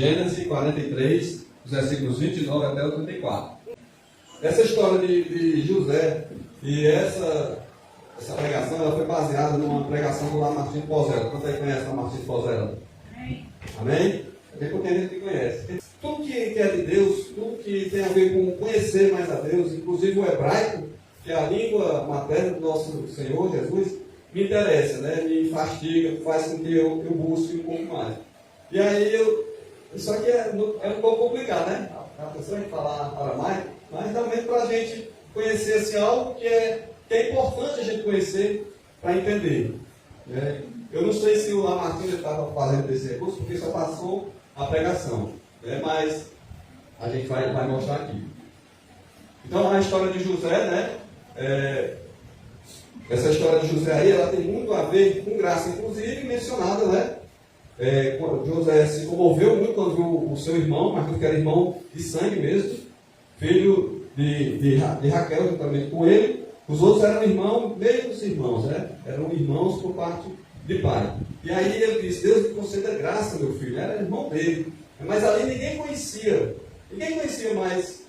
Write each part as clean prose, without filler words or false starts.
Gênesis 43, os versículos 29 até o 34. Essa história de José e essa pregação ela foi baseada numa pregação do Lamartine Pozella. Quanto aí conhece o Lamartine Pozella? Amém? Tem pouca gente que conhece. Tudo que é de Deus, tudo que tem a ver com conhecer mais a Deus, inclusive o hebraico, que é a língua materna do nosso Senhor Jesus, me interessa, né? Me fastiga, faz com que eu busque um pouco mais. E aí, isso aqui é um pouco complicado, né? A pessoa que falar aramaico, mas realmente para a gente conhecer assim, algo que é importante a gente conhecer para entender. Né? Eu não sei se o Lamartine estava fazendo esse recurso, porque só passou a pregação. Né? Mas a gente vai mostrar aqui. Então, a história de José, né? Essa história de José aí, ela tem muito a ver com graça, inclusive mencionada, né? José se comoveu muito quando viu o seu irmão, mas que era irmão de sangue mesmo, filho de Raquel, juntamente com ele. Os outros eram irmãos, meios irmãos, né? Eram irmãos por parte de pai. E aí ele disse: Deus me conceda graça, meu filho. Era irmão dele. Mas ali ninguém conhecia mais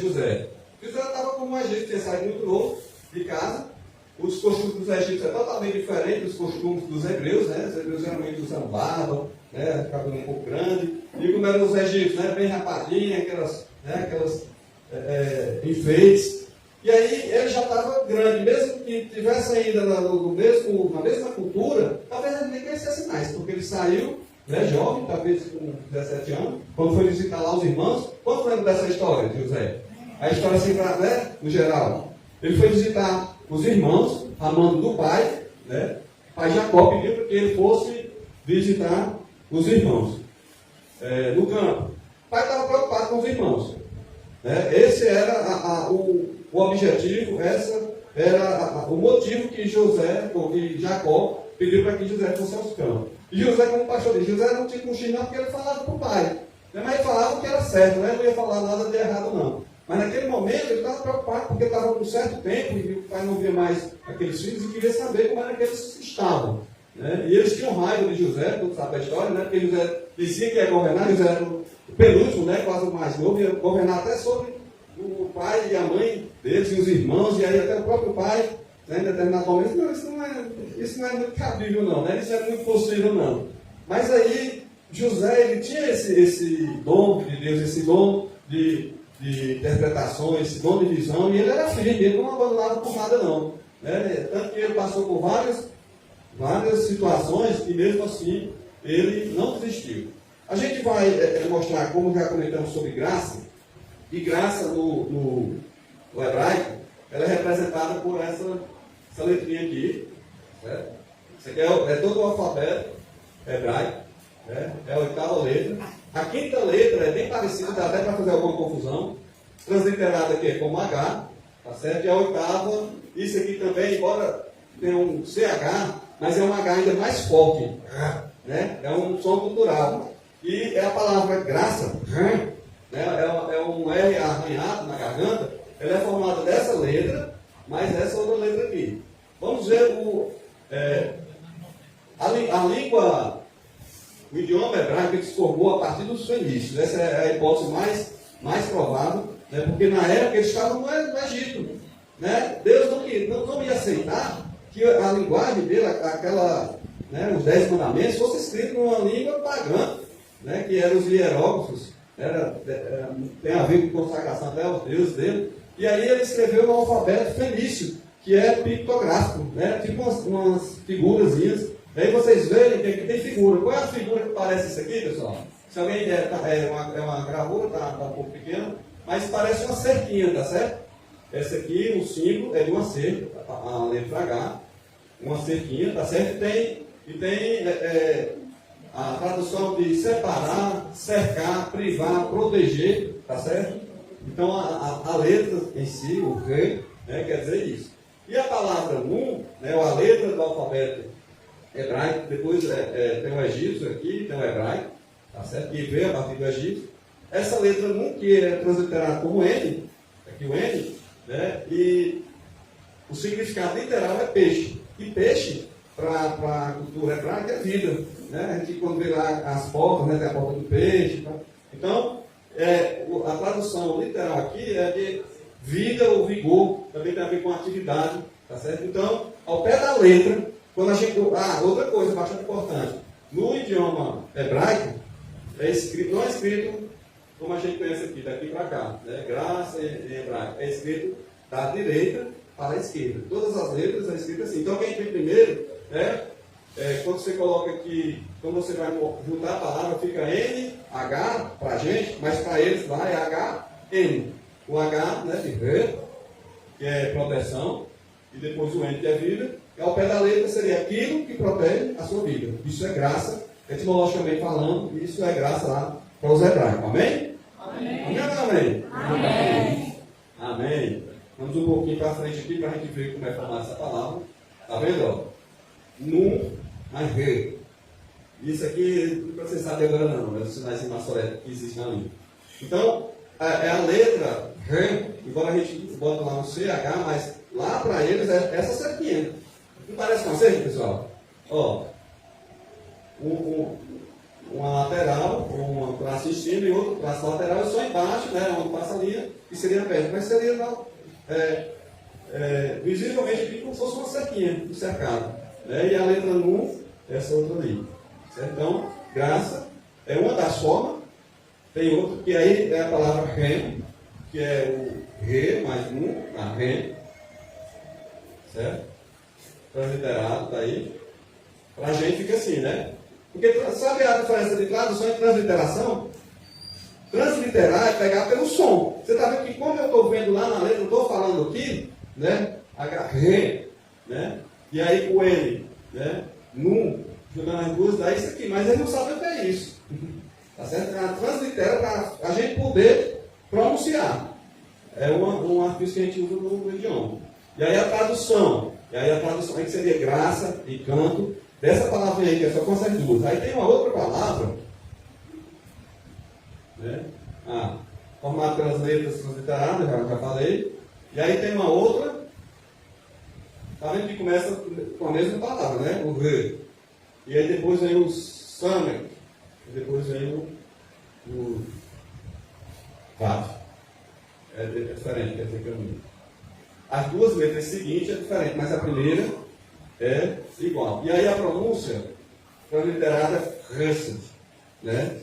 José. José estava como um egípcio, tinha saído muito novo de casa. Os costumes dos egípcios é totalmente diferente dos costumes dos hebreus, né? Os hebreus geralmente usam barba, né? Cabelo um pouco grande. E como eram os egípcios, né? Bem rapadinha, aquelas enfeites. E aí ele já estava grande, mesmo que estivesse ainda na mesma cultura, talvez ele nem conhecesse mais, porque ele saiu, né, jovem, talvez com 17 anos, quando foi visitar lá os irmãos. Quanto lembra dessa história de José? A história assim, né, no geral. Ele foi visitar os irmãos, a mando do pai, né? O pai Jacó pediu para que ele fosse visitar os irmãos no campo. O pai estava preocupado com os irmãos. Né? Esse era o objetivo, essa era o motivo que Jacó pediu para que José fosse aos campos. E José, como o pastor disse, José não tinha cochilo porque ele falava para o pai. Né? Mas ele falava que era certo, né? Não ia falar nada de errado não. Mas naquele momento ele estava preocupado porque estava com um certo tempo e o pai não via mais aqueles filhos e queria saber como era que eles estavam. Né? E eles tinham raiva de José, todo sabe a história, né? Porque José dizia que ia governar, José era o penúltimo, né? Quase o mais novo, ia governar até sobre o pai e a mãe deles e os irmãos, e aí até o próprio pai, né, em determinado momento, não, isso não é muito cabível não, né? Isso não é muito possível não. Mas aí José, ele tinha esse dom de Deus, esse dom de interpretações, esse dom de visão, e ele era firme, ele não abandonava por nada não. Né? Tanto que ele passou por várias situações e mesmo assim ele não desistiu. A gente vai mostrar, como já comentamos sobre graça, e graça no hebraico, ela é representada por essa letrinha aqui. Certo? Isso aqui é todo o alfabeto hebraico, né? É a 8ª letra. A 5ª letra é bem parecida, dá até para fazer alguma confusão. Transliterada aqui é como H, tá certo? E a 8ª, isso aqui também, embora tenha um CH, mas é um H ainda mais forte, né? É um som cultural. E é a palavra graça, né? É um R arranhado na garganta, ela é formada dessa letra, mais essa outra letra aqui. Vamos ver a língua, o idioma hebraico que se formou a partir dos fenícios. Essa é a hipótese mais provável, né? Porque na época eles estavam no Egito. Né? Deus não ia aceitar que a linguagem dele, os 10 mandamentos, fosse escrito numa língua pagã, né? Que eram os hieróglifos. Tem a ver com consagração até aos deuses dele. E aí ele escreveu no alfabeto fenício, que é pictográfico, né? Tipo umas figurazinhas. Aí vocês verem que aqui tem figura. Qual é a figura que parece isso aqui, pessoal? Se alguém é uma gravura, tá um pouco pequena, mas parece uma cerquinha, tá certo? Essa aqui, o símbolo é de uma cerca, a letra H, uma cerquinha, tá certo? E tem a tradução de separar, cercar, privar, proteger, tá certo? Então a letra em si, o re, né, quer dizer isso. E a palavra nun, né, a letra do alfabeto hebraico, depois tem o egípcio aqui, tem o hebraico, tá certo? Que veio a partir do egípcio. Essa letra nun, que é transliterada como N, aqui o N, né, e o significado literal é peixe. E peixe para a cultura hebraica é vida. Né? A gente, quando vê lá as portas, né, tem a porta do peixe. Tá? Então, a tradução literal aqui é de vida ou vigor, também tem a ver com atividade. Tá certo? Então, ao pé da letra, quando a gente. Outra coisa bastante importante. No idioma hebraico, não é escrito como a gente conhece aqui, daqui para cá. Né? Graça em hebraico. É escrito da direita para a esquerda. Todas as letras é escrito assim. Então, quem vem primeiro, quando você coloca aqui, quando você vai juntar a palavra, fica NH para a gente, mas para eles lá é HN. O H, né, de ver, que é proteção, e depois o N, que é vida. E ao pé da letra seria aquilo que protege a sua vida. Isso é graça, etimologicamente falando, isso é graça lá para os hebraicos. Amém? Amém. Amém ou não amém? Amém. Amém. Vamos um pouquinho para frente aqui para a gente ver como é formada essa palavra. Está vendo? Ó? Num, mais re. Isso aqui não precisa saber agora não, é os sinais em maçorete que existem na língua. Então, é a letra re, embora a gente bota lá no CH, mas lá para eles é essa cerquinha. Não parece com vocês, pessoal? Ó, uma lateral, um traço em cima e outro traço lateral, e só embaixo, né, onde passa a linha, que seria a perna. Mas seria visivelmente aqui como se fosse uma cerquinha, um cercado. Né? E a letra nu, essa outra ali. Certo? Então, graça é uma das formas. Tem outra, que aí é a palavra rem, que é o re mais nu, a rem. Certo? Transliterado, tá aí. Pra gente fica assim, né? Porque sabe a diferença de tradução e transliteração? Transliterar é pegar pelo som. Você está vendo que como eu estou vendo lá na letra, eu estou falando aqui, né? Re, né? E aí o N, né? Nu, jogando as duas, dá isso aqui. Mas ele não sabe o que é isso. Tá certo? A translitera para a gente poder pronunciar. É um artifício que a gente usa no idioma. E aí a tradução aí que seria graça e canto, dessa palavra aí, que é só com essas duas. Aí tem uma outra palavra, né? Formada pelas letras transliteradas, já falei. E aí tem uma outra, tá vendo que começa com a mesma palavra, né? O re. E aí depois vem o samek, e depois vem o vav. É diferente, quer dizer que as duas letras seguintes é diferente, mas a primeira é igual. E aí a pronúncia transliterada é Hesed, né?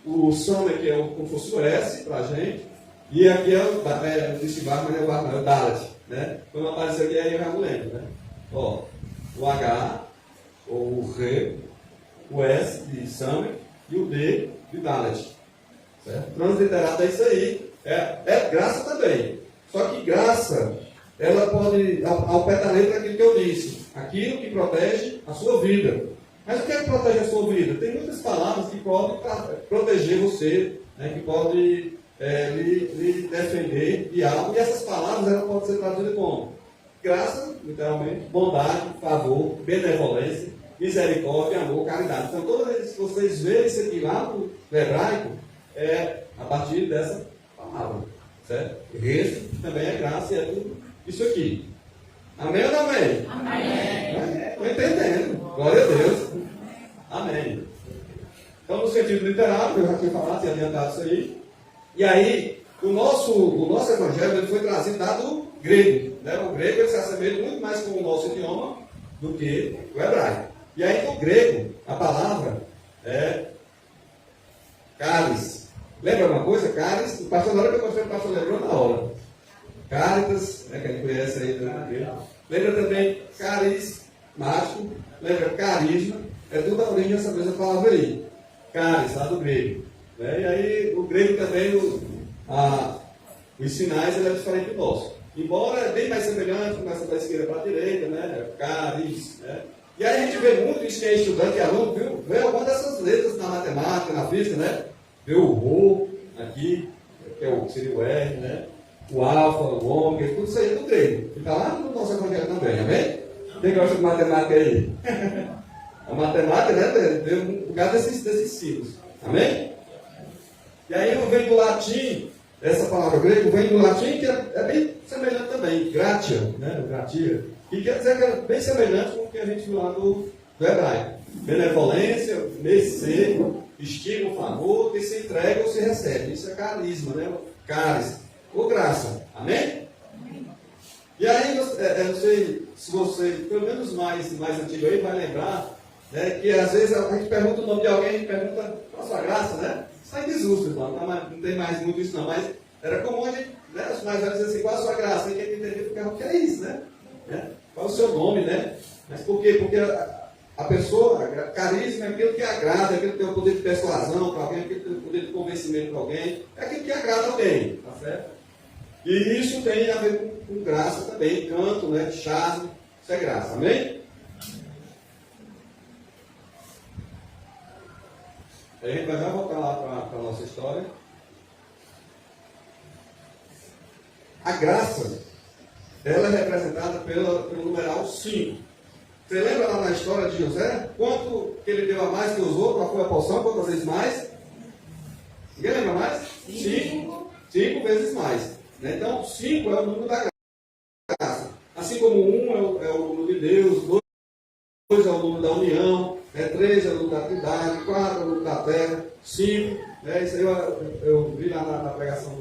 O samek é como se fosse o S para a gente, e aqui é o Shivar, mas é o Dalet, né? Quando apareceu aqui, aí eu já não lembro, né? Ó, o H, ou o Re, o S de samek e o D de Dalet. Certo? Transliterado é isso aí. É graça também. Só que graça, ela pode, ao pé da letra, aquilo que eu disse. Aquilo que protege a sua vida. Mas o que é que protege a sua vida? Tem muitas palavras que podem proteger você, né, que podem lhe defender de algo. E essas palavras elas podem ser traduzidas como graça, literalmente, bondade, favor, benevolência, misericórdia, amor, caridade. Então, todas as vezes que vocês verem isso aqui lá no hebraico, é a partir dessa palavra. Certo? Resto também é graça e é tudo isso aqui. Amém ou não amém? Amém. Estou entendendo. Glória a Deus. Amém. Então, no sentido literário, eu já tinha falado, tinha adiantado isso aí. E aí, o nosso evangelho ele foi trazido do grego. Né? O grego ele se assemelha muito mais com o nosso idioma do que o hebraico. E aí, no grego, a palavra é cálice. Lembra uma coisa? Cálice. O pastor, na hora que eu mostrei, o pastor lembrou na hora. Caritas, né, que a gente conhece aí do grego. Lembra também carismático. Lembra carisma. É tudo a origem dessa mesma palavra aí. Cálice, lá do grego. Né? E aí, o grego também, os sinais, ele é diferente do nosso. Embora é bem mais semelhante, começa da esquerda para a direita, né? Caris, né? E aí a gente vê muito isso que é estudante e aluno, vê algumas dessas letras na matemática, na física, né? Vê o Rho aqui, que seria o R, né? O alfa, o ômega, tudo isso aí é do grego. E está lá no nosso evangelho também, amém? Quem gosta de matemática aí? A matemática, né? Tem um lugar desses símbolos, amém? E aí vem do latim, essa palavra grega vem do latim, que é bem semelhante também, gratia, né? Gratia. E quer dizer que é bem semelhante com que a gente viu lá do hebraico. Benevolência, mercê, estima, favor, que se entrega ou se recebe. Isso é carisma, né? Caris. Ou graça. Amém? E aí, eu não sei se você, pelo menos mais antigo aí, vai lembrar, né, que às vezes a gente pergunta o nome de alguém, a gente pergunta qual a sua graça, né? Isso é desuso, então, não tem mais muito isso não, mas era comum a gente, né, os mais velhos dizer assim, qual a sua graça? E quem entendeu ficava, o que é isso, né? Qual é o seu nome, né? Mas por quê? Porque a pessoa, carisma é aquilo que agrada, é aquilo que tem o poder de persuasão para alguém, é aquilo que tem o poder de convencimento para alguém, é aquilo que agrada alguém, tá certo? E isso tem a ver com graça também, canto, né, charme, isso é graça, amém? A gente vai voltar lá para a nossa história. A graça, ela é representada pelo numeral 5. Você lembra lá na história de José? Quanto que ele deu a mais que os outros? Qual foi a porção? Quantas vezes mais? Ninguém lembra mais? 5 vezes mais. Então, 5 é o número da graça. Assim como 1 é o número de Deus, 2 é o número da união, 3 é o número da trindade, 4 é o número da terra, 5, isso aí eu vi lá na pregação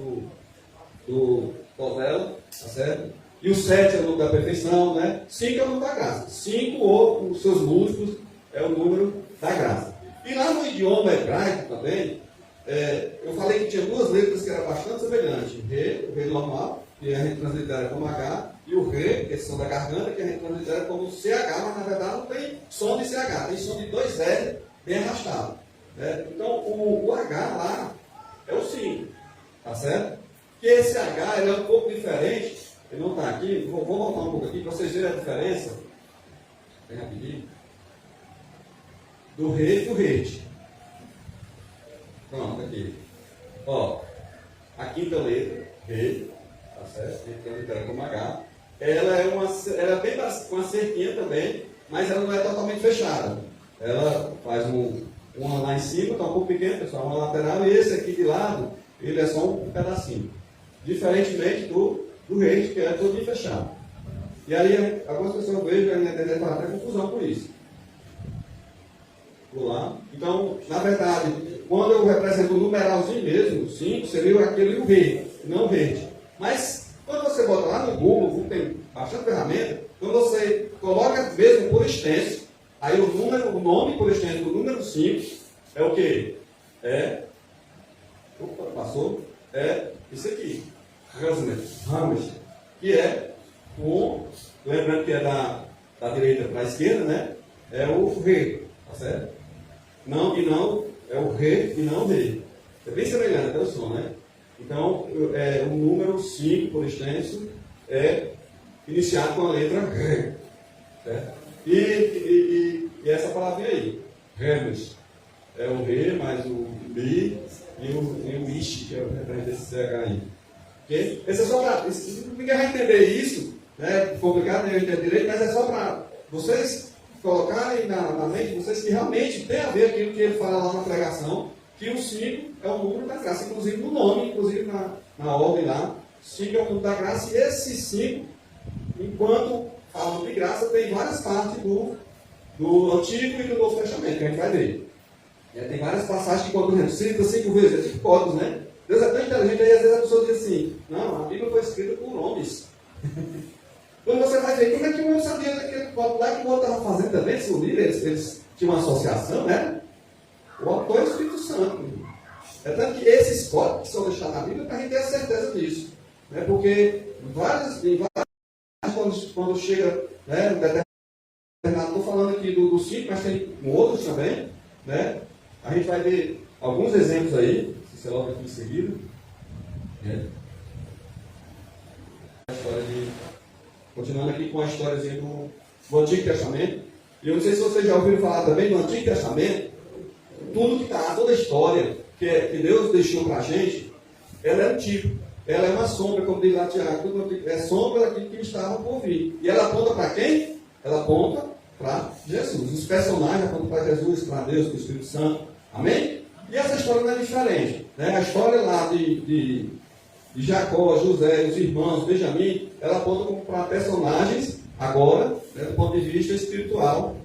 do Povelo, tá certo? E o 7 é o número da perfeição, né? 5 é o número da graça. 5 ou os seus múltiplos é o número da graça. E lá no idioma hebraico também, eu falei que tinha duas letras que eram bastante semelhantes. O rei normal, que a gente translitera como H, e o rei, que é som da garganta, que a gente translitera como CH, mas na verdade não tem som de CH, tem som de 2 L bem arrastado. Então o H lá é o 5, tá certo? Que esse H ele é um pouco diferente, ele não está aqui, vou voltar um pouco aqui para vocês verem a diferença, bem rapidinho, do rei e do rei. Pronto, aqui. Ó, a quinta letra, rei, tá certo? Então, letra como H. Ela é bem com uma cerquinha também, mas ela não é totalmente fechada. Ela faz uma lá em cima, está um pouco pequeno, pessoal, uma lateral, e esse aqui de lado, ele é só um pedacinho. Diferentemente do rei, que é todo fechado. E aí, algumas pessoas veem que a internet faz até confusão por isso. Lá. Então, na verdade, quando eu represento o numeralzinho mesmo, 5, seria aquele o rei, não o verde. Mas, quando você bota lá no Google tem bastante ferramenta, quando você coloca mesmo por extenso, aí o nome por extenso do número 5 é o quê? Passou? É isso aqui. Hammer, que é lembrando que é da direita para a esquerda, né? É o rei, tá certo? Não, é o rei e não o rei. É bem semelhante até o som, né? Então, o número 5, por extenso, é iniciado com a letra R. Certo? E essa palavrinha aí, Remes, é o re, mais o bi e o ish, que é o referente desse CH aí. Okay? Esse é só para. Ninguém vai entender isso, né? Complicado, ninguém entender direito, mas é só para vocês colocarem na mente, vocês que realmente tem a ver aquilo que ele fala lá na pregação, que o 5 é o número da graça, inclusive no nome, inclusive na ordem lá, 5 é o número da graça, e esse 5, enquanto falando de graça, tem várias partes do Antigo e do Novo Testamento, que a gente vai ver. Tem várias passagens que, quando a gente cita 5 vezes, é tipo códigos, né? Deus é tão inteligente, aí às vezes a pessoa diz assim, não, a Bíblia foi escrita por homens. Quando você vai ver, como é que o homem sabia daquele código lá que o outro estava fazendo também, se unir, eles tinham uma associação, né? O autor é o Espírito Santo. É tanto que esses códigos que são deixados na Bíblia, para a gente ter a certeza disso. Né? Porque em várias quando chega, né, estou falando aqui do 5, mas tem outros também, né? A gente vai ver alguns exemplos aí, se logo aqui em seguida. Continuando aqui com a históriazinha do Antigo Testamento. E eu não sei se vocês já ouviram falar também do Antigo Testamento. Tudo que está, toda a história que Deus deixou para a gente, ela é antiga. Ela é uma sombra, como diz lá Tiago, é sombra daquilo que estava por vir. E ela aponta para quem? Ela aponta para Jesus. Os personagens apontam para Jesus, para Deus, para o Espírito Santo. Amém? E essa história não é diferente. Né? A história lá de Jacó, José, os irmãos, Benjamim, ela aponta para personagens agora, né, do ponto de vista espiritual,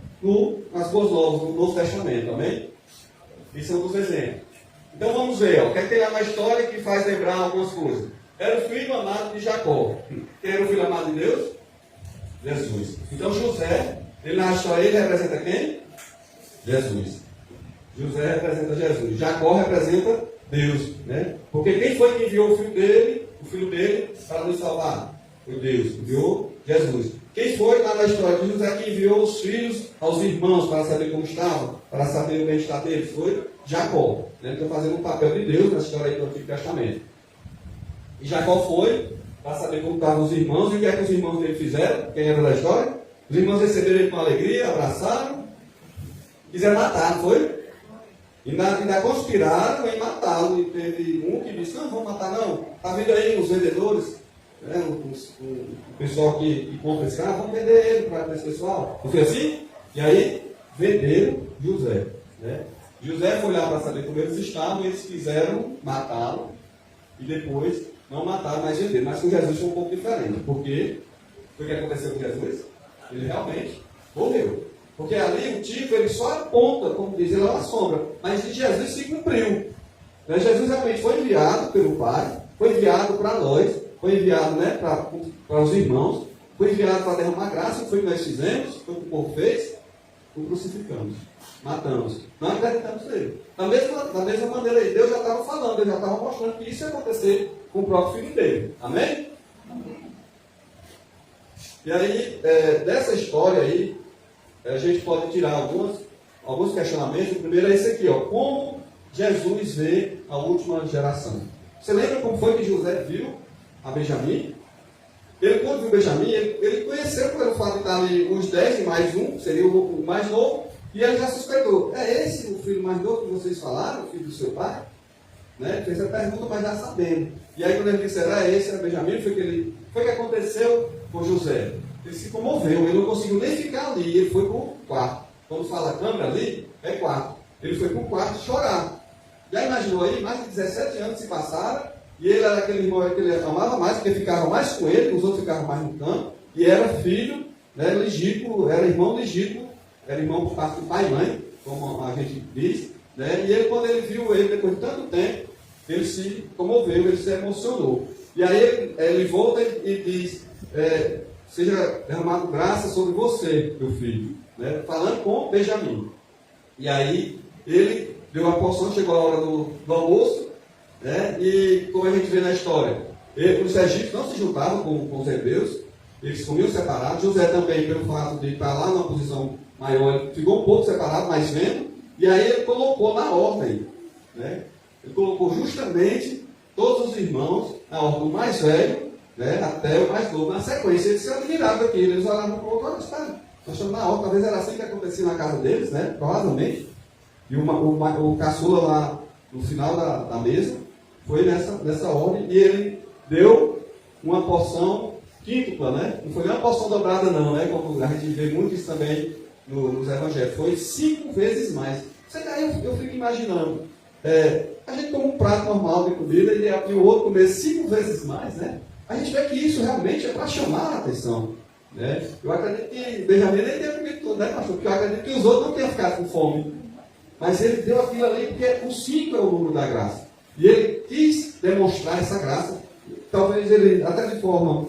nas Boas Novas, no Novo Testamento, amém? Isso é um dos exemplos. Então vamos ver, ó, o que é que tem lá na história que faz lembrar algumas coisas. Era o filho amado de Jacó. Quem era o filho amado de Deus? Jesus. Então José, ele na história, ele representa quem? Jesus. José representa Jesus. Jacó representa Deus, né? Porque quem foi que enviou o filho dele para nos salvar? Foi Deus, enviou Jesus. Quem foi lá na história de José que enviou os filhos aos irmãos para saber como estavam, para saber o bem-estar deles? Foi Jacó. Ele está fazendo o papel de Deus na história do Antigo Testamento. E Jacó foi para saber como estavam os irmãos, e o que é que os irmãos dele fizeram? Quem era da história? Os irmãos receberam ele com alegria, abraçaram, quiseram matar, não foi? Ainda conspiraram em matá-lo. E teve um que disse: não, vamos matar não. Está vindo aí os vendedores, né, o pessoal que compra esse carro, vamos vender ele para esse pessoal. Não foi assim? E aí venderam José, né? José foi lá para saber como eles estavam, e eles quiseram matá-lo, e depois não mataram, mas venderam. Mas com Jesus foi um pouco diferente, porque foi o que aconteceu com Jesus? Ele realmente morreu. Porque ali o tipo, ele só aponta, como diz, ele é uma sombra, mas de Jesus se cumpriu. Né? Jesus realmente foi enviado pelo Pai, foi enviado para nós, foi enviado, né, para os irmãos, foi enviado para derramar graça, foi o que nós fizemos, foi o que o povo fez, o crucificamos, matamos, não acreditamos nele. Da mesma maneira aí, Deus já estava falando, Ele já estava mostrando que isso ia acontecer com o próprio filho dele. Amém? E aí, dessa história aí, a gente pode tirar alguns questionamentos. O primeiro é esse aqui, ó. Como Jesus vê a última geração? Você lembra como foi que José viu a Benjamim? Ele, quando viu Benjamim, ele conheceu pelo fato de estar ali uns 10 e mais um, seria o mais novo, e ele já suspeitou. É esse o filho mais novo que vocês falaram, o filho do seu pai? Né? Fez a pergunta, mas já sabendo. E aí quando ele disse, esse era Benjamim, foi que aconteceu com José. Ele se comoveu, ele não conseguiu nem ficar ali, ele foi para o quarto. Quando fala câmera ali, é quarto. Ele foi para o quarto chorar. Já imaginou aí, mais de 17 anos se passaram, e ele era aquele irmão que ele amava mais, porque ficava mais com ele, os outros ficavam mais no canto, e era filho, né, legítimo, era irmão legítimo, era irmão por parte do pai e mãe, como a gente diz, né, e ele, quando ele viu ele, depois de tanto tempo, ele se comoveu, ele se emocionou. E aí ele volta e diz, seja derramado graça sobre você, meu filho, né, falando com Benjamim. E aí ele deu a porção, chegou a hora do almoço, né, e como a gente vê na história, os egípcios não se juntavam com os hebreus, eles comiam separados. José também, pelo fato de estar lá numa posição maior, ele ficou um pouco separado, mas vendo, e aí ele colocou na ordem, né, ele colocou justamente todos os irmãos na ordem do mais velho, né, até o mais novo. Na sequência, eles se admiravam aqui, eles olhavam para o outro, olha, está, nós estamos na ordem. Talvez era assim que acontecia na casa deles, né, provavelmente. E o caçula lá no final da mesa foi nessa ordem, e ele deu uma porção quíntupla, né? Não foi nem uma porção dobrada não, né? Como a gente vê muito isso também nos evangelhos. Foi 5 vezes mais. Eu fico imaginando, a gente come um prato normal de comida e o outro comer 5 vezes mais, né? A gente vê que isso realmente é para chamar a atenção, né? Eu acredito que Benjamim nem tenha comido tudo, né, pastor? Porque eu acredito que os outros não tenham ficado com fome. Mas ele deu aquilo ali porque o 5 é o número da graça. E ele quis demonstrar essa graça. Talvez ele, até de forma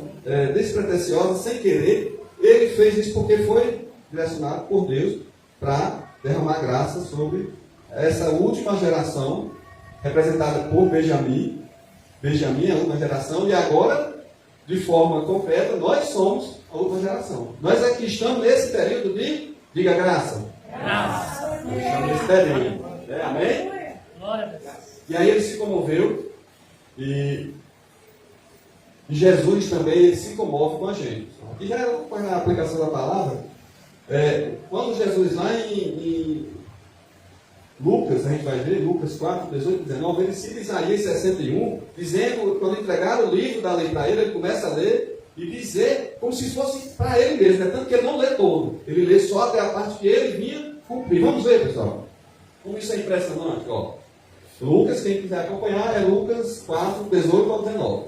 despretensiosa, sem querer, ele fez isso porque foi direcionado por Deus para derramar graça sobre essa última geração, representada por Benjamim. Benjamim é a última geração, e agora, de forma concreta, nós somos a última geração. Nós aqui estamos nesse período de, diga graça. Graça. Nós estamos nesse período. Amém? E aí ele se comoveu, e Jesus também ele se comove com a gente. E já na aplicação da palavra, quando Jesus lá em Lucas, a gente vai ver, Lucas 4, 18, 19, ele cita Isaías 61, dizendo, quando entregaram o livro da lei para ele começa a ler e dizer como se fosse para ele mesmo, né? Tanto que ele não lê todo, ele lê só até a parte que ele vinha cumprir. Vamos ver, pessoal, como isso é impressionante, ó. Lucas, quem quiser acompanhar, é Lucas 4, 18 ao 19.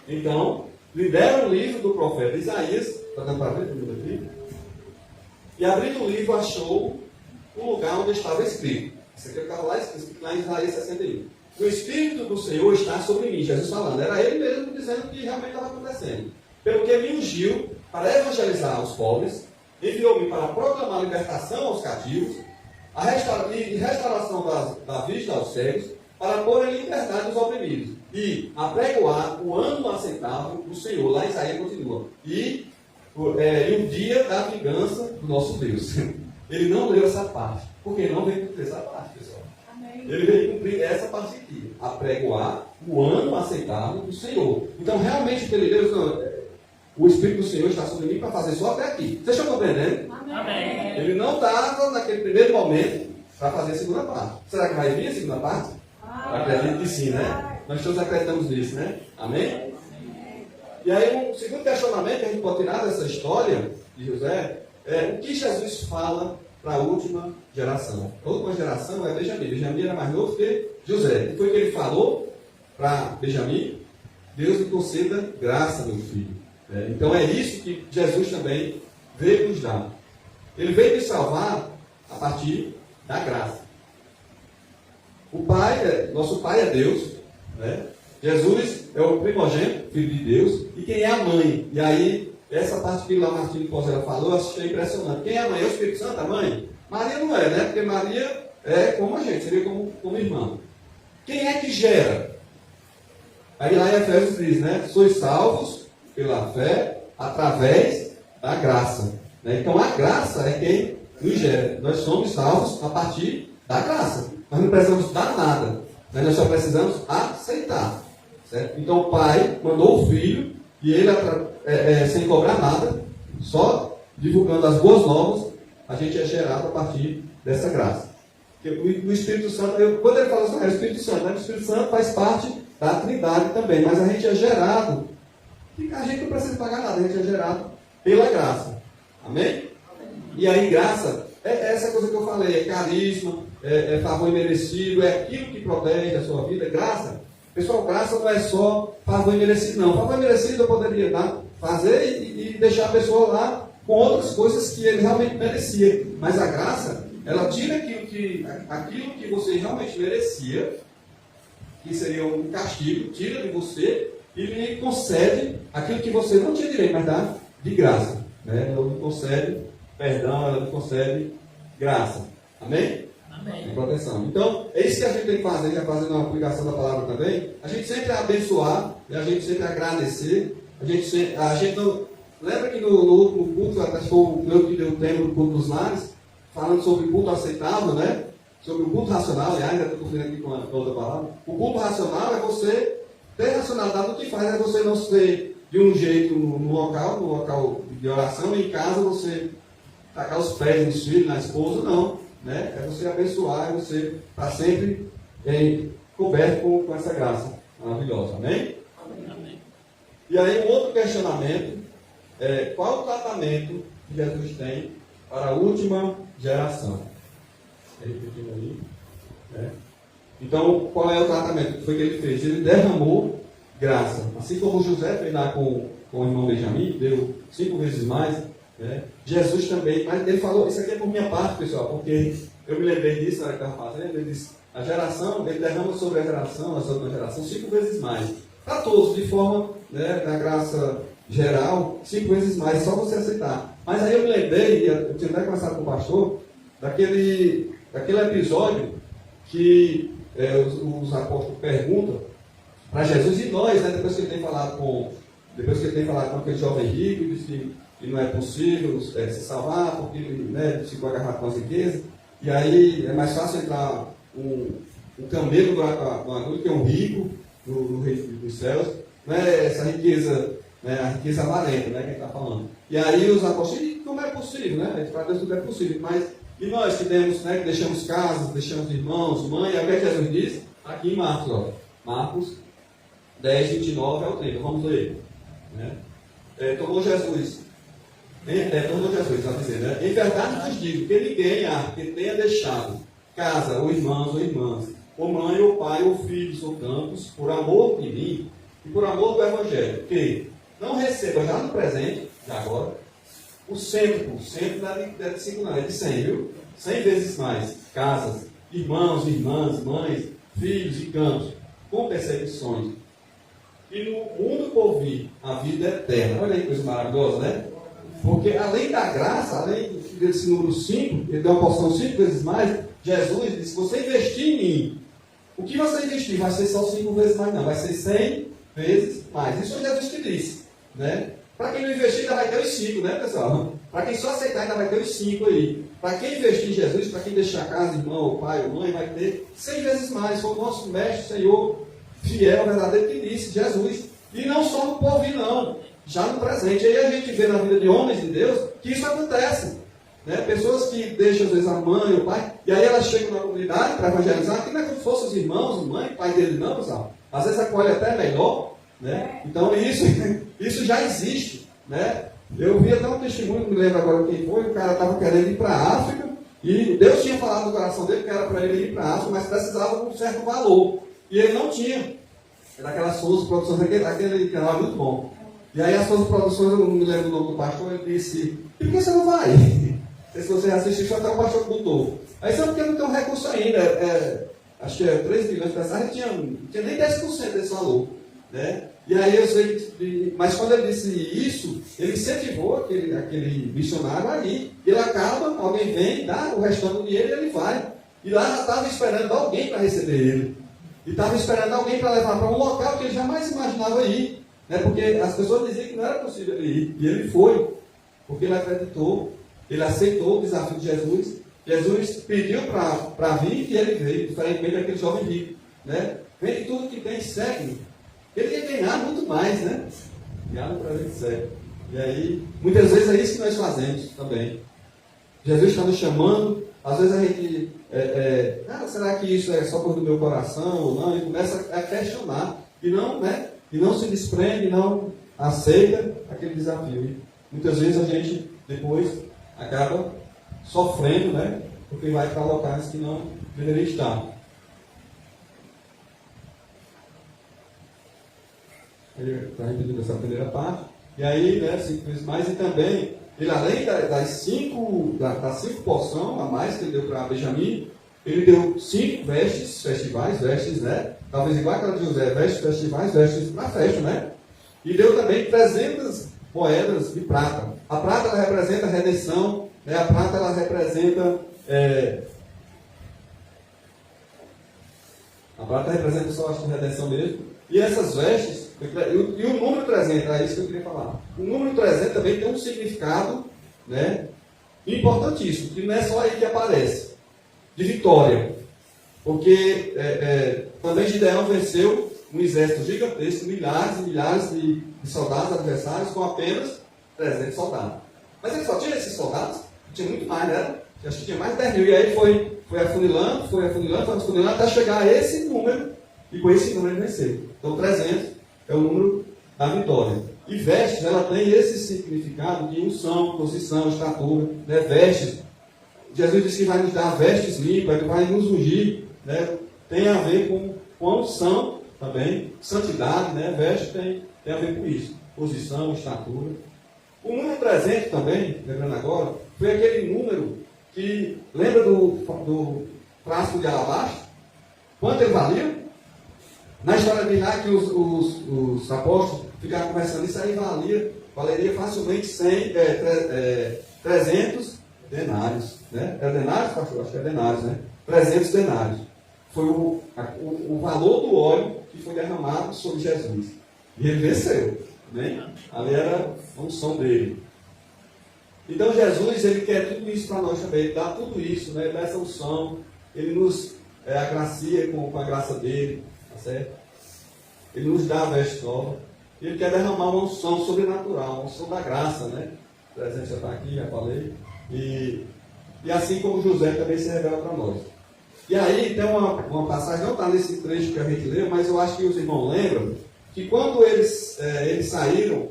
Então, lhe deram o livro do profeta Isaías, Está dando para ver o livro aqui? E abrindo o livro, achou o lugar onde estava escrito. Isso aqui estava lá escrito lá em Isaías 61. O Espírito do Senhor está sobre mim, Jesus falando. Era ele mesmo dizendo que realmente estava acontecendo. Pelo que me ungiu para evangelizar os pobres, enviou-me para proclamar libertação aos cativos, e restauração da vista aos cegos, para pôr em liberdade os oprimidos, e apregoar o ano aceitável do Senhor. Lá Isaías continua. E o dia da vingança do nosso Deus. Ele não leu essa parte, porque não veio cumprir essa parte, pessoal. Amém. Ele veio cumprir essa parte aqui, apregoar o ano aceitável do Senhor. Então, realmente, o que ele leu, o Espírito do Senhor está sobre mim para fazer só até aqui. Vocês estão compreendendo? Amém. Ele não estava naquele primeiro momento para fazer a segunda parte. Será que vai vir a segunda parte? Acredito que sim, né? Nós todos acreditamos nisso, né? Amém? E aí, um segundo questionamento que a gente pode tirar dessa história de José é o que Jesus fala para a última geração. A última geração é Benjamim. Benjamim era mais novo que José. E foi o que ele falou para Benjamim: Deus me conceda graça, meu filho. Então é isso que Jesus também veio nos dar. Ele veio nos salvar a partir da graça. O Pai, nosso Pai é Deus, né? Jesus é o primogênito, filho de Deus, e quem é a mãe? E aí, essa parte que lá Martinho Pozella falou, eu achei impressionante. Quem é a mãe? É o Espírito Santo, a mãe? Maria não é, né? Porque Maria é como a gente, seria como irmã. Quem é que gera? Aí lá em Efésios diz, né? Sois salvos pela fé, através da graça. Né? Então a graça é quem nos gera. Nós somos salvos a partir da graça. Nós não precisamos dar nada. Né? Nós só precisamos aceitar. Certo? Então o Pai mandou o Filho, e ele, sem cobrar nada, só divulgando as boas novas, a gente é gerado a partir dessa graça. Porque o Espírito Santo, quando ele fala assim, é o Espírito Santo, né? O Espírito Santo faz parte da Trindade também, mas a gente é gerado. A gente não precisa pagar nada, a gente é gerado pela graça. Amém? E aí, graça é essa coisa que eu falei: é carisma, é favor imerecido, é aquilo que protege a sua vida. Graça, pessoal, graça não é só favor imerecido, não. Favor imerecido eu poderia fazer e deixar a pessoa lá com outras coisas que ele realmente merecia. Mas a graça, ela tira aquilo que você realmente merecia, que seria um castigo, tira de você e lhe concede aquilo que você não tinha direito, mas dá de graça. Né? Ela lhe concede perdão, ela lhe concede graça. Amém? Amém. Proteção. Então, é isso que a gente tem que fazer, já fazendo uma aplicação da palavra também. A gente sempre abençoar, a gente sempre agradecer. A gente não... Lembra que no último culto, até foi o meu que deu o tema do culto dos lares, falando sobre o culto aceitável, né? Sobre o culto racional, aliás, ainda estou confundindo aqui com a outra palavra. O culto racional é você ter racionalidade. O que faz é você não ser de um jeito no local de oração, e em casa você tacar os pés nos filhos, na esposa, não. Né? É você abençoar, é você estar sempre coberto com essa graça maravilhosa. Amém? Amém? E aí um outro questionamento é: qual o tratamento que Jesus tem para a última geração? Repetindo aí. Né? Então, qual é o tratamento que foi que ele fez? Ele derramou graça. Assim como José fez lá com o irmão Benjamim, deu 5 vezes mais. Né? Jesus também, mas ele falou, isso aqui é por minha parte, pessoal, porque eu me lembrei disso na hora que estava fazendo. Ele disse: a geração, ele derrama sobre a geração, essa outra geração, 5 vezes mais. Para todos, de forma, né, da graça geral, 5 vezes mais, só você aceitar. Mas aí eu me lembrei, eu tinha até conversado com o pastor, daquele episódio que os apóstolos perguntam para Jesus, e nós, né, depois que ele tem falado com aquele jovem rico, e disse que não é possível se salvar, porque ele ficou agarrado com as riquezas, e aí é mais fácil entrar um camelo do agulho que é um rico no reino dos céus, não é essa riqueza, né, a riqueza avarenta, né, que ele está falando. E aí os apóstolos, e como é possível, né? Para Deus tudo é possível, mas e nós que temos, né, que deixamos casas, deixamos irmãos, mãe, é o que Jesus diz aqui em Marcos, ó. Marcos 10, 29 ao 30, vamos ler. Né? Tomou Jesus, está dizendo, né? Em verdade vos digo que ninguém há que tenha deixado casa, ou irmãos, ou irmãs, ou mãe, ou pai, ou filhos, ou campos, por amor de mim e por amor do Evangelho, que não receba já no presente, já agora, o centro não é de 5 não, é de 100, viu? 100 vezes mais. Casas, irmãos, irmãs, mães, filhos e campos, com perseguições. E no mundo por vir a vida eterna. Olha aí que coisa maravilhosa, né? Porque além da graça, além desse número 5, ele deu uma porção 5 vezes mais, Jesus disse, se você investir em mim, o que você investir vai ser só 5 vezes mais, não, vai ser 100 vezes mais. Isso foi Jesus que disse, né? Para quem não investir, ainda vai ter os 5, né, pessoal? Para quem só aceitar, ainda vai ter os 5 aí. Para quem investir em Jesus, para quem deixar a casa, irmão, ou pai, ou mãe, vai ter 100 vezes mais. Foi o nosso mestre, Senhor, fiel, verdadeiro, que disse, Jesus. E não só no porvir, não. Já no presente. Aí a gente vê na vida de homens de Deus que isso acontece. Né? Pessoas que deixam, às vezes, a mãe, o pai, e aí elas chegam na comunidade para evangelizar, que não é como se fossem os irmãos, a mãe, o pai dele, não, pessoal. Às vezes acolhe até melhor. Né? Então isso já existe. Né? Eu vi até um testemunho, não me lembro agora quem foi, o cara estava querendo ir para a África, e Deus tinha falado no coração dele que era para ele ir para a África, mas precisava de um certo valor. E ele não tinha. Daquelas suas produções, aquele canal é muito bom. E aí as suas produções, eu não me lembro o nome do pastor, ele disse, e por que você não vai? Não sei se você assistiu, até o pastor que botou. Aí sabe porque não tem um recurso ainda, acho que é 3 milhões de pessoas, não tinha nem 10% desse valor. Né? E aí eu sei que, mas quando ele disse isso, ele incentivou aquele missionário aí. Ele acaba, alguém vem, dá o restante do dinheiro e ele vai. E lá já estava esperando alguém para receber ele. E estava esperando alguém para levar para um local que ele jamais imaginava ir. Né? Porque as pessoas diziam que não era possível ele ir. E ele foi. Porque ele acreditou, ele aceitou o desafio de Jesus. Jesus pediu para vir e ele veio, diferentemente daquele jovem rico. Né? Vende tudo que tem, segue. Ele ia ganhar muito mais, né? Ganhar no presente sério. E aí, muitas vezes é isso que nós fazemos também. Jesus está nos chamando, às vezes a gente, será que isso é só coisa do meu coração ou não? E começa a questionar. E não, né? E não se desprende, não aceita aquele desafio. E muitas vezes a gente, depois, acaba sofrendo, né? Porque vai para locais que não deveria estar. Ele está repetindo essa primeira parte. E aí, né, 5 vezes mais. E também, ele além das 5 porções a mais que ele deu para Benjamim, ele deu 5 vestes, festivais, vestes, né? Talvez igual aquela de José, vestes, festivais, vestes para festa, né? E deu também 300 moedas de prata. A prata, ela representa a redenção, né? A prata, ela representa... A prata representa só a redenção mesmo. E essas vestes... E o número 300, é isso que eu queria falar. O número 300 também tem um significado, né, importantíssimo, que não é só aí que aparece, de vitória. Porque também Gideão venceu um exército gigantesco, milhares e milhares de soldados adversários, com apenas 300 soldados. Mas ele só tinha esses soldados? Tinha muito mais, né? Acho que tinha mais de 10 mil. E aí foi afunilando, até chegar a esse número, e com esse número ele venceu. Então 300 é o número da vitória. E vestes, ela tem esse significado de unção, posição, estatura, né? Vestes. Jesus disse que vai nos dar vestes limpas, que vai nos ungir, né? Tem a ver com a unção também, santidade, né? Vestes tem a ver com isso. Posição, estatura. O número 300 também, lembrando agora, foi aquele número que, lembra do frasco de alabastro? Quanto ele valia? Na história de lá que os apóstolos ficaram conversando, isso aí valeria facilmente 300 denários. Né? É denários, pastor? Acho que é denários, né? 300 denários. Foi o valor do óleo que foi derramado sobre Jesus. E ele venceu. Né? Ali era a unção dele. Então Jesus, ele quer tudo isso para nós também. Ele dá tudo isso, né? Ele dá essa unção. Ele nos agracia com a graça dele. Certo? Ele nos dá a veste nova. Ele quer derramar uma unção sobrenatural, uma unção da graça, né? O presente já está aqui, já falei. E assim como José também se revela para nós. E aí tem uma passagem, não está nesse trecho que a gente leu, mas eu acho que os irmãos lembram que quando eles saíram,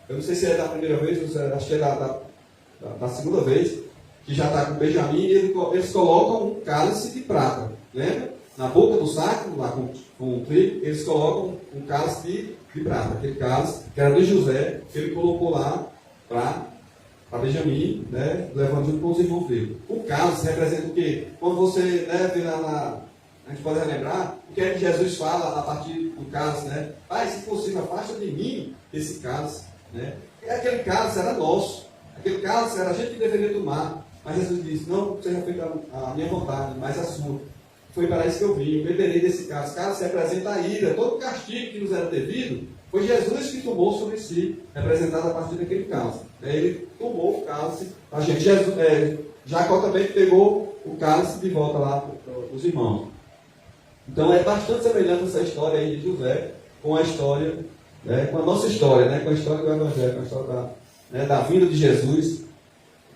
eu não sei se é da primeira vez, acho que é da segunda vez, que já está com Benjamim, e eles colocam um cálice de prata, lembra? Na boca do saco, lá com o trigo, eles colocam um cálice de prata. Aquele cálice, que era de José, que ele colocou lá para para Benjamim, né, levando junto com os irmãos dele. O cálice representa o quê? Quando você, né, vê a gente pode relembrar o que é que Jesus fala a partir do cálice, né? Pai, se possível, afasta de mim esse cálice, né? Aquele cálice era nosso, aquele cálice era a gente que deveria tomar, mas Jesus disse, não seja feita a minha vontade, mas a sua. Foi para isso que eu vim, eu beberei desse cálice. Cálice representa a ira, todo o castigo que nos era devido, foi Jesus que tomou sobre si, representado a partir daquele cálice. Ele tomou o cálice, a gente, Jacó também pegou o cálice de volta lá para os irmãos. Então é bastante semelhante essa história aí de José com a história, né, com a nossa história, né, com a história do Evangelho, com a história da vinda de Jesus,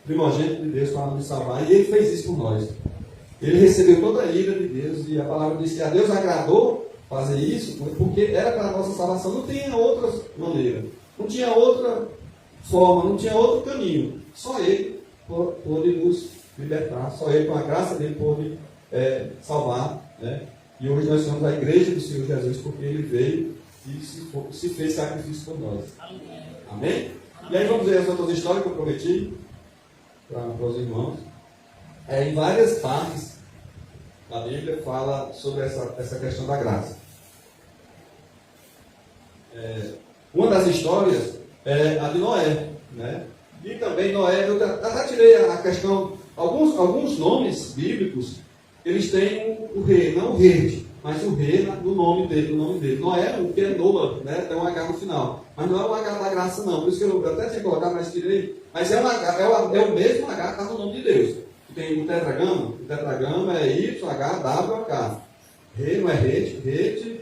primogênito de Deus para nos salvar. E ele fez isso por nós. Ele recebeu toda a ira de Deus e a palavra diz que a Deus agradou fazer isso porque era para a nossa salvação. Não tinha outra maneira, não tinha outra forma, não tinha outro caminho. Só Ele pôde nos libertar, só Ele, com a graça dele, pôde salvar, né? E hoje nós somos a igreja do Senhor Jesus porque Ele veio e se fez sacrifício por nós. Amém? E aí vamos ver as outras histórias que eu prometi para os irmãos. Em várias partes da Bíblia fala sobre essa questão da graça. Uma das histórias é a de Noé, né? E também Noé, eu até tirei a questão, alguns nomes bíblicos, eles têm o rei, não o rei, mas o rei no nome dele. Noé, o que é Noah, né? Tem um H no final. Mas não é o H da graça, não. Por isso que eu até tinha colocado, mas tirei. Mas é o mesmo H que está no nome de Deus. Tem o tetragrama é YHWH. Rei não é rede,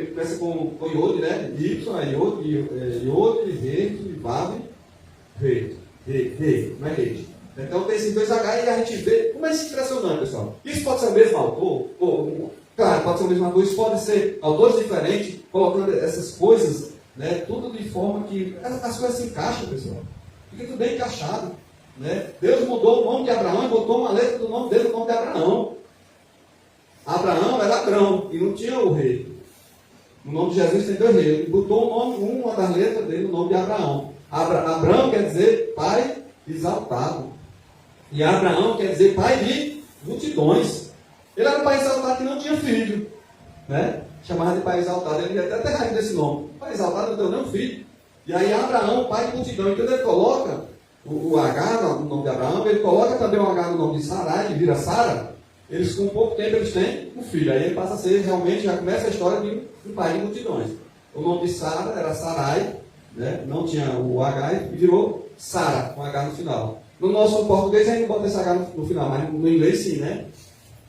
começa com Iode, né? Y, Iode, rede, Vav, rei, não é rede. Então tem esses dois H e a gente vê como é isso impressionante, pessoal. Isso pode ser o mesmo autor? Claro, pode ser o mesmo autor. Isso pode ser autores diferentes, colocando essas coisas, né? Tudo de forma que as coisas se encaixam, pessoal. Fica tudo bem encaixado. Né? Deus mudou o nome de Abraão e botou uma letra do nome dele no nome de Abraão. Abraão era Abrão e não tinha o rei. No nome de Jesus tem dois reis. Ele botou uma das letras dele no nome de Abraão. Abraão quer dizer pai exaltado. E Abraão quer dizer pai de multidões. Ele era um pai exaltado que não tinha filho, né? Chamava de pai exaltado. Ele ia até raiva desse nome. Pai exaltado não tem nenhum filho. E aí Abraão, pai de multidão. Então ele coloca o H no nome de Abraão, ele coloca também o H no nome de Sarai, que vira Sara. Eles, com pouco tempo, eles têm um filho. Aí ele passa a ser, realmente, já começa a história de um pai de multidões. O nome de Sara era Sarai, né? Não tinha o H e virou Sara, com H no final. No nosso português a gente não bota esse H no final, mas no inglês sim, né?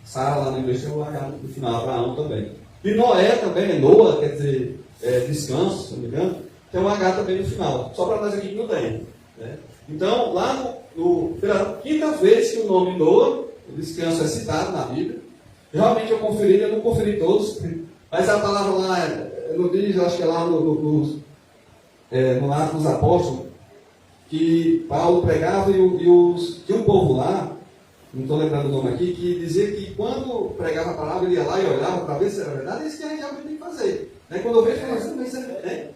Sara lá no inglês tem o H no final, Abraão também. E Noé também, Noah, quer dizer, descanso, se não me engano, tem um H também no final. Só para nós aqui que não tem, né? Então, lá pela quinta vez que o nome Noah, o descanso, é citado na Bíblia, realmente eu não conferi todos, mas a palavra lá, não diz, eu acho que é lá no Atos dos Apóstolos, que Paulo pregava e tinha um povo lá, não estou lembrando o nome aqui, que dizia que quando pregava a palavra, ele ia lá e olhava para ver se era verdade. É isso que a gente realmente tem que fazer. Né? Quando eu vejo, eu falo assim,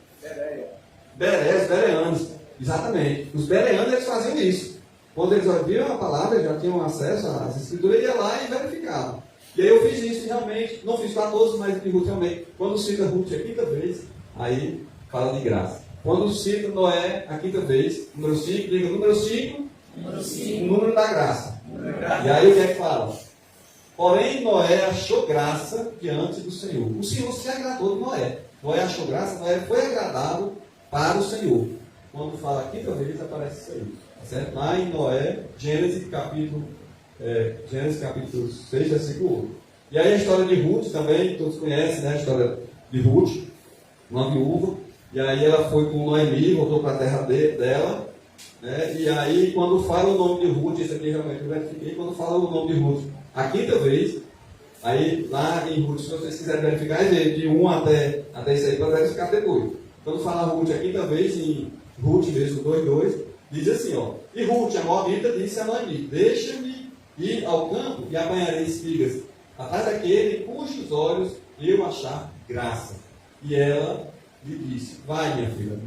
bereanos. Exatamente. Os bereanos, eles faziam isso. Quando eles ouviam a palavra, já tinham acesso às escrituras, ia lá e verificavam. E aí eu fiz isso realmente, não fiz para todos, mas de Ruth realmente. Quando cita Ruth a quinta vez, aí fala de graça. Quando cita Noé a quinta vez, número 5, diga número 5, o número da graça. E aí o que é que fala? Porém, Noé achou graça diante do Senhor. O Senhor se agradou de Noé. Noé achou graça, Noé foi agradado para o Senhor. Quando fala a quinta vez, aparece isso aí. Certo? Lá em Noé, Gênesis capítulo 6, versículo 8. E aí a história de Ruth também, todos conhecem, né? A história de Ruth, uma viúva. E aí ela foi com Noemi, voltou para a terra dela. Né? E aí quando fala o nome de Ruth, isso aqui realmente eu verifiquei, quando fala o nome de Ruth a quinta vez, aí lá em Ruth, se vocês quiserem verificar, de 1 até isso aí, para verificar depois. Quando fala Ruth a quinta vez, em Ruth mesmo 2:2, diz assim, ó: e Ruth, a moabita, disse a Noemi: deixa-me ir ao campo e apanharei espigas atrás daquele cujos olhos eu achar graça. E ela lhe disse, vai minha filha,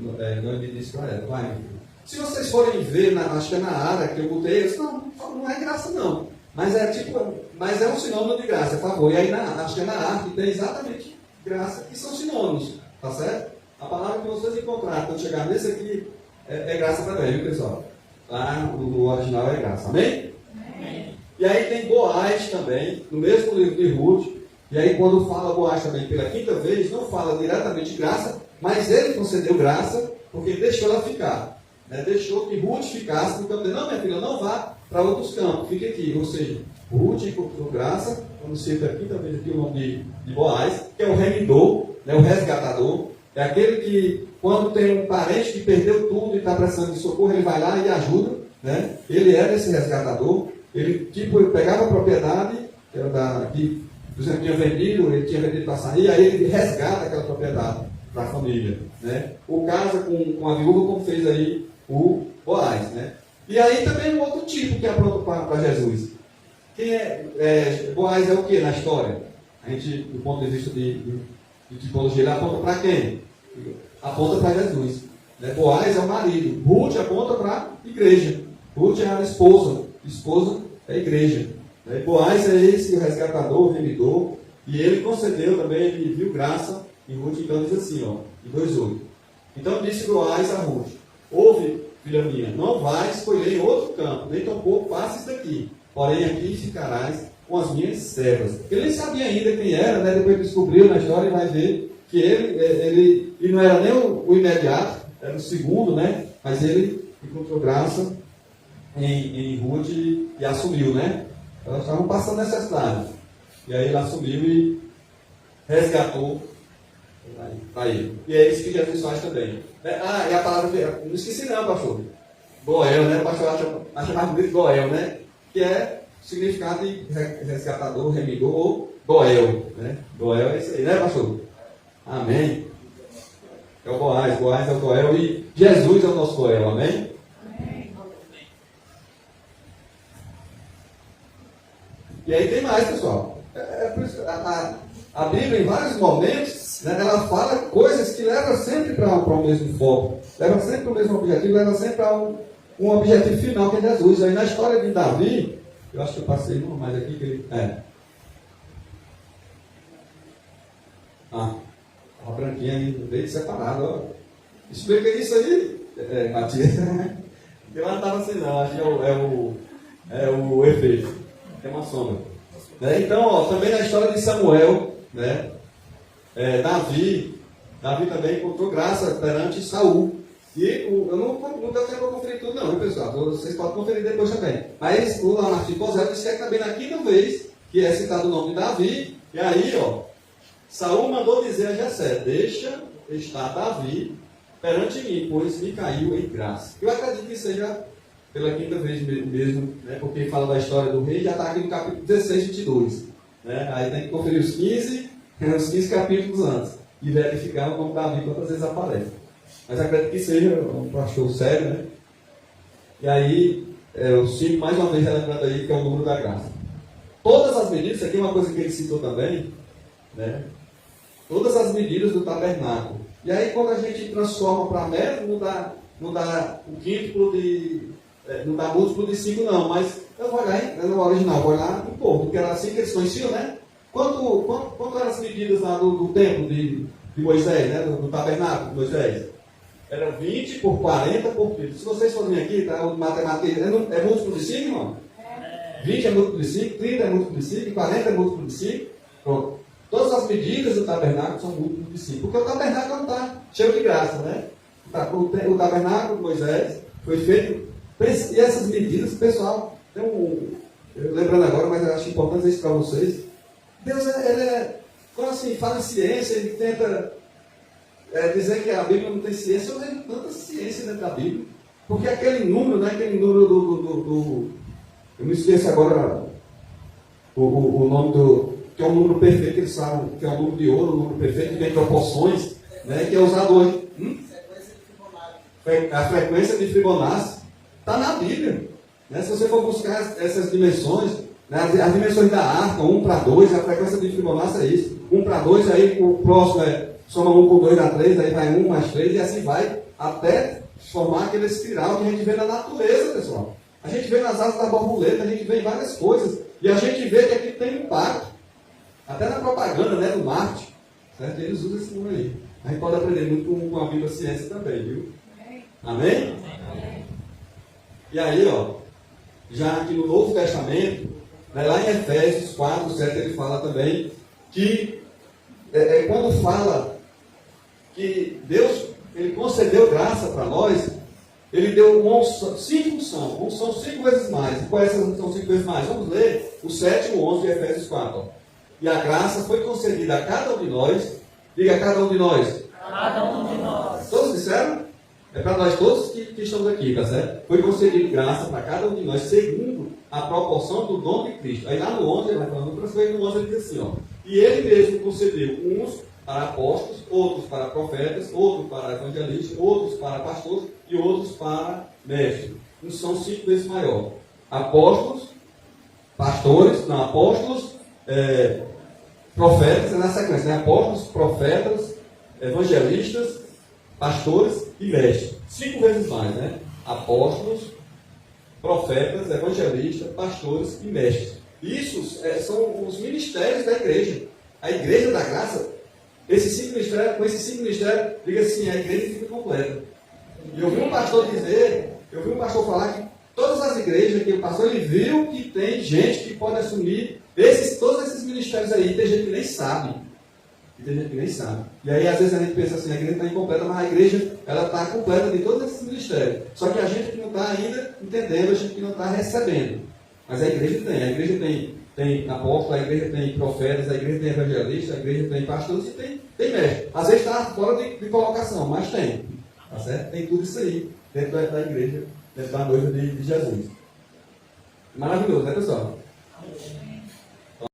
não lhe disse para ela, vai minha filha. Se vocês forem ver, acho que é na área que eu botei, eu disse, não é graça não, mas é um sinônimo de graça, por favor. E aí acho que é na arte tem exatamente graça, que são sinônimos, tá certo? A palavra que vocês encontrarem quando chegar nesse aqui é graça também, viu pessoal? Lá no original é graça, amém? Amém? E aí tem Boaz também, no mesmo livro de Ruth. E aí quando fala Boaz também pela quinta vez, não fala diretamente graça, mas ele concedeu graça, porque ele deixou ela ficar. Né? Deixou que Ruth ficasse no campo dele. Não, minha filha, não vá para outros campos, fique aqui. Ou seja, Ruth encontrou graça, quando cita a quinta vez aqui o nome de Boaz, que é o remidor, né? O resgatador. É aquele que, quando tem um parente que perdeu tudo e está precisando de socorro, ele vai lá e ajuda. Né? Ele era esse resgatador. Ele pegava a propriedade, que era que, por exemplo, ele tinha vendido para sair, aí ele resgata aquela propriedade para a família. Né? Ou casa com a viúva, como fez aí o Boaz. Né? E aí também um outro tipo que apronta para Jesus. Quem Boaz é o que na história? A gente, do ponto de vista de tipologia, ele aponta para quem? Aponta para Jesus. Né? Boaz é o marido. Ruth aponta para a igreja. Ruth é a esposa. Esposa é a igreja. Né? Boaz é esse, o resgatador, o remidor. E ele concedeu também, ele viu graça em Ruth. Então diz assim, ó, em 2:8. Então disse Boaz a Ruth: ouve, filha minha, não vais escolher em outro campo, nem tampouco passes daqui. Porém aqui ficarás com as minhas servas. Ele nem sabia ainda quem era, né? Depois descobriu na história e vai ver que ele não era nem o imediato, era o segundo, né? Mas ele encontrou graça em Ruth e assumiu, né? Elas estavam passando necessidade. E aí ele assumiu e resgatou para ele. E é isso que Jesus faz também. E a palavra, não esqueci não, pastor. Goel, né? O pastor acha mais bonito Goel, né? Que é o significado de resgatador, remidor ou Goel. Né? Goel é isso aí, né, pastor? Amém. É o Boaz é o Goel e Jesus é o nosso Goel, amém? Amém. E aí tem mais, pessoal. Por isso, a Bíblia, em vários momentos, né, ela fala coisas que levam sempre para o mesmo foco, levam sempre para o mesmo objetivo, levam sempre para um objetivo final, que é Jesus. Aí na história de Davi, eu acho que eu passei uma mais aqui, que ele... a branquinha aí, veio separada, ó. Explica isso aí, Matias. Eu não estava assim não, acho que é o efeito. Tem uma sombra. Né? Então, ó, também na história de Samuel, né? Davi também encontrou graça perante Saul. E eu não deu tempo para conferir tudo não, pessoal? Vocês podem conferir depois também. Mas o Mefibosete diz que é também na quinta vez que é citado o nome de Davi. E aí, ó, Saul mandou dizer a Jessé: deixa estar Davi perante mim, pois me caiu em graça. Eu acredito que seja pela quinta vez mesmo, né? Porque fala da história do rei, já está aqui no capítulo 16, 22. Né? Aí tem que conferir os 15 capítulos antes e verificar como Davi quantas vezes aparece. Mas acredito que seja um pastor sério, né? E aí, o 5, mais uma vez, lembrando aí que é o número da graça. Todas as medidas, isso aqui é uma coisa que ele citou também, né? Todas as medidas do tabernáculo. E aí, quando a gente transforma para metro, não dá o quíntuplo não dá múltiplo de 5, não. Mas eu vou olhar no original, vou olhar um pouco, porque era assim que eles conheciam, né? Quanto eram as medidas lá do templo de Moisés, né? Do tabernáculo de Moisés? Era 20 por 40 por 30. Se vocês forem aqui, tá? O matemática é múltiplo de 5, irmão? 20 é múltiplo de 5, 30 é múltiplo de 5, 40 é múltiplo de 5. Pronto. Todas as medidas do tabernáculo são múltiplos de 5. Porque o tabernáculo não está cheio de graça, né? O tabernáculo de Moisés foi feito. E essas medidas, pessoal, lembrando agora, mas eu acho importante dizer isso para vocês. Deus, quando assim, fala em ciência, ele tenta dizer que a Bíblia não tem ciência. Eu vejo tanta ciência dentro da Bíblia. Porque aquele número, né, aquele número eu me esqueço agora o nome que é um número perfeito, eles sabem, que é um número de ouro, um número perfeito, que tem proporções, né, que é usado hoje. A frequência de Fibonacci está na Bíblia. Né? Se você for buscar essas dimensões, né, as dimensões da arca, 1 para 2, a frequência de Fibonacci é isso. 1 para 2, aí o próximo é soma 1 por 2 dá 3, aí vai 1 mais 3, e assim vai até formar aquele espiral que a gente vê na natureza, pessoal. A gente vê nas asas da borboleta, a gente vê em várias coisas, e a gente vê que aqui tem impacto. Até na propaganda, né, do marketing, certo? Eles usam esse número aí. A gente pode aprender muito com a Bíblia Ciência também, viu? Amém? Amém? E aí, ó, já aqui no Novo Testamento, né, lá em Efésios 4, 7, ele fala também que quando fala que Deus, ele concedeu graça para nós, ele deu uma unção, 5 unção, unção 5 vezes mais. E qual é essa unção 5 vezes mais? Vamos ler o 7 e o 11 de Efésios 4. Ó. E a graça foi concedida a cada um de nós. Diga a cada um de nós. Cada um de nós. Todos disseram? É para nós todos que estamos aqui, tá certo? Foi concedido graça para cada um de nós, segundo a proporção do dom de Cristo. Aí lá no 11, ele vai falando para frente, no 11 ele diz assim, ó. E ele mesmo concedeu uns para apóstolos, outros para profetas, outros para evangelistas, outros para pastores e outros para mestres. São 5 vezes maior. Apóstolos, pastores, não, apóstolos, profetas, é na sequência, né? Apóstolos, profetas, evangelistas, pastores e mestres. 5 vezes mais, né? Apóstolos, profetas, evangelistas, pastores e mestres. Isso são os ministérios da igreja. A igreja da graça, com esses 5 ministérios, diga assim, a igreja fica completa. E eu vi um pastor falar que todas as igrejas que o pastor ele viu que tem gente que pode assumir todos esses ministérios aí, tem gente que nem sabe. E aí às vezes a gente pensa assim, a igreja está incompleta, mas a igreja ela está completa de todos esses ministérios. Só que a gente que não está ainda entendendo, a gente que não está recebendo. Mas a igreja tem apóstolos, a igreja tem profetas, a igreja tem evangelistas, a igreja tem pastores e tem mestre. Às vezes está fora de colocação, mas tem. Tá certo? Tem tudo isso aí dentro da igreja, dentro da noiva de Jesus. Maravilhoso, né, pessoal?